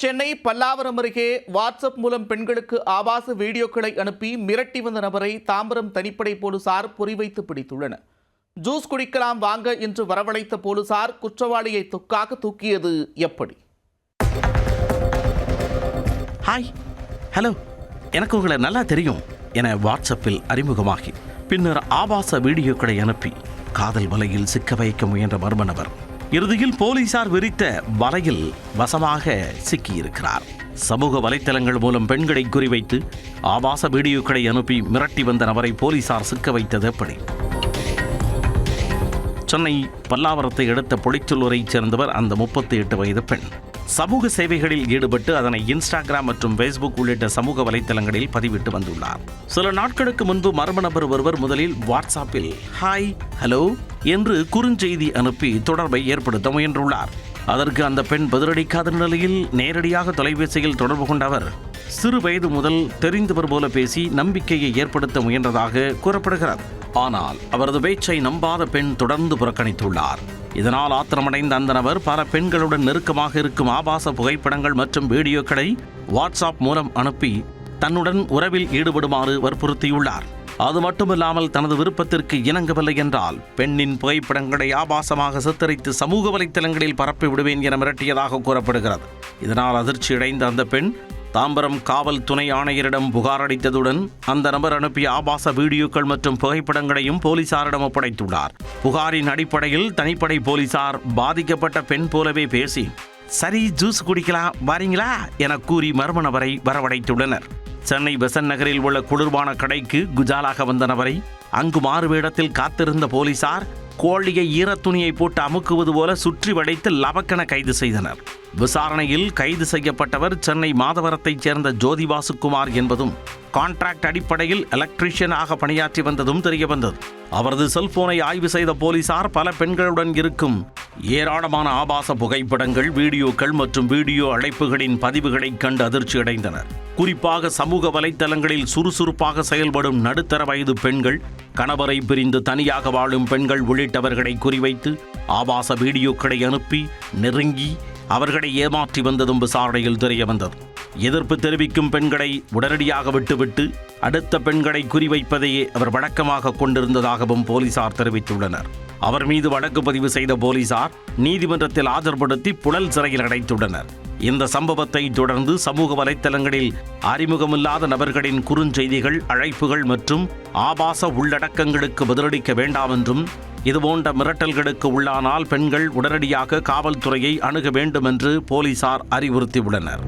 சென்னை பல்லாவரம் அருகே வாட்ஸ்அப் மூலம் பெண்களுக்கு ஆபாச வீடியோக்களை அனுப்பி மிரட்டி வந்த நபரை தாம்பரம் தனிப்படை போலீசார் குறிவைத்து பிடித்துள்ளனர். ஜூஸ் குடிக்கலாம் வாங்க என்று வரவழைத்த போலீசார் குற்றவாளியை தொக்காக தூக்கியது எப்படி? ஹாய், ஹலோ, எனக்கு உங்களை நல்லா தெரியும் என வாட்ஸ்அப்பில் அறிமுகமாகி பின்னர் ஆபாச வீடியோக்களை அனுப்பி காதல் வலையில் சிக்க வைக்க முயன்ற மர்ம நபர் இறுதியில் போலீசார் விரித்த வலையில் வசமாக சிக்கியிருக்கிறார். சமூக வலைத்தளங்கள் மூலம் பெண்களை குறிவைத்து ஆபாச வீடியோக்களை அனுப்பி மிரட்டி வந்த நபரை போலீசார் சிக்க வைத்தது எப்படி? சென்னை பல்லாவரத்தை அடுத்த பொழிச்சலூரைச் சேர்ந்தவர் அந்த 38 வயது பெண். சமூக சேவைகளில் ஈடுபட்டு அதனை இன்ஸ்டாகிராம் மற்றும் ஃபேஸ்புக் உள்ளிட்ட சமூக வலைத்தளங்களில் பதிவிட்டு வந்துள்ளார். சில நாட்களுக்கு முன்பு மர்ம நபர் ஒருவர் முதலில் வாட்ஸ்அப்பில் ஹாய், ஹலோ என்று குறுஞ்செய்தி அனுப்பி தொடர்பை ஏற்படுத்த முயன்றுள்ளார். அதற்கு அந்த பெண் பதிலளிக்காத நிலையில் நேரடியாக தொலைபேசியில் தொடர்பு கொண்ட அவர் சிறு வயது முதல் தெரிந்தவர் போல பேசி நம்பிக்கையை ஏற்படுத்த முயன்றதாக கூறப்படுகிறது. ஆனால் அவரது பேச்சை நம்பாத பெண் தொடர்ந்து புறக்கணித்துள்ளார். இதனால் ஆத்திரமடைந்த அந்த நபர் பல பெண்களுடன் நெருக்கமாக இருக்கும் ஆபாச புகைப்படங்கள் மற்றும் வீடியோக்களை வாட்ஸ்அப் மூலம் அனுப்பி தன்னுடன் உறவில் ஈடுபடுமாறு வற்புறுத்தியுள்ளார். அது மட்டுமில்லாமல் தனது விருப்பத்திற்கு இணங்கவில்லை என்றால் பெண்ணின் புகைப்படங்களை ஆபாசமாக சித்தரித்து சமூக வலைத்தளங்களில் பரப்பி விடுவேன் என மிரட்டியதாக கூறப்படுகிறது. இதனால் அதிர்ச்சியடைந்த அந்த பெண் தாம்பரம் காவல் துணை ஆணையரிடம் புகார் அளித்ததுடன் அந்த நபர் அனுப்பிய ஆபாச வீடியோக்கள் மற்றும் புகைப்படங்களையும் போலீசாரிடம் ஒப்படைத்துள்ளார். புகாரின் அடிப்படையில் தனிப்படை போலீசார் பாதிக்கப்பட்ட பெண் போலவே பேசி சரி ஜூஸ் குடிக்கலாம் வரீங்களா என கூறி மர்ம நபரை வரவழைத்துள்ளனர். சென்னை பெசன்ட் நகரில் உள்ள குளிர்பான கடைக்கு குஜாலாக வந்த நபரை அங்கு மாறுவேடத்தில் காத்திருந்த போலீசார் கோழியை ஈரத்துணியை போட்டு அமுக்குவது போல சுற்றி வளைத்து லபக்கென கைது செய்தனர். விசாரணையில் கைது செய்யப்பட்டவர் சென்னை மாதவரத்தைச் சேர்ந்த ஜோதிவாசுகுமார் என்பதும் கான்ட்ராக்ட் அடிப்படையில் எலக்ட்ரீஷியனாக பணியாற்றி வந்ததும் தெரியவந்தது. அவரது செல்போனை ஆய்வு செய்த போலீசார் பல பெண்களுடன் இருக்கும் ஏராளமான ஆபாச புகைப்படங்கள், வீடியோக்கள் மற்றும் வீடியோ அழைப்புகளின் பதிவுகளை கண்டு அதிர்ச்சியடைந்தனர். குறிப்பாக சமூக வலைத்தளங்களில் சுறுசுறுப்பாக செயல்படும் நடுத்தர வயது பெண்கள், கணவரை பிரிந்து தனியாக வாழும் பெண்கள் உள்ளிட்டவர்களை குறிவைத்து ஆபாச வீடியோக்களை அனுப்பி நெருங்கி அவர்களை ஏமாற்றி வந்ததும் விசாரணையில் தெரியவந்தது. எதிர்ப்பு தெரிவிக்கும் பெண்களை உடனடியாக விட்டுவிட்டு அடுத்த பெண்களை குறிவைப்பதையே அவர் வழக்கமாக கொண்டிருந்ததாகவும் போலீசார் தெரிவித்துள்ளனர். அவர் மீது வழக்கு பதிவு செய்த போலீசார் நீதிமன்றத்தில் ஆஜர்படுத்தி புழல் சிறையில் அடைத்துள்ளனர். இந்த சம்பவத்தை தொடர்ந்து சமூக வலைத்தளங்களில் அறிமுகமில்லாத நபர்களின் குறுஞ்செய்திகள், அழைப்புகள் மற்றும் ஆபாச உள்ளடக்கங்களுக்கு பதிலளிக்க வேண்டாம் என்றும் இதுபோன்ற மிரட்டல்களுக்கு உள்ளானால் பெண்கள் உடனடியாக காவல்துறையை அணுக வேண்டும் என்று போலீசார் அறிவுறுத்தியுள்ளனர்.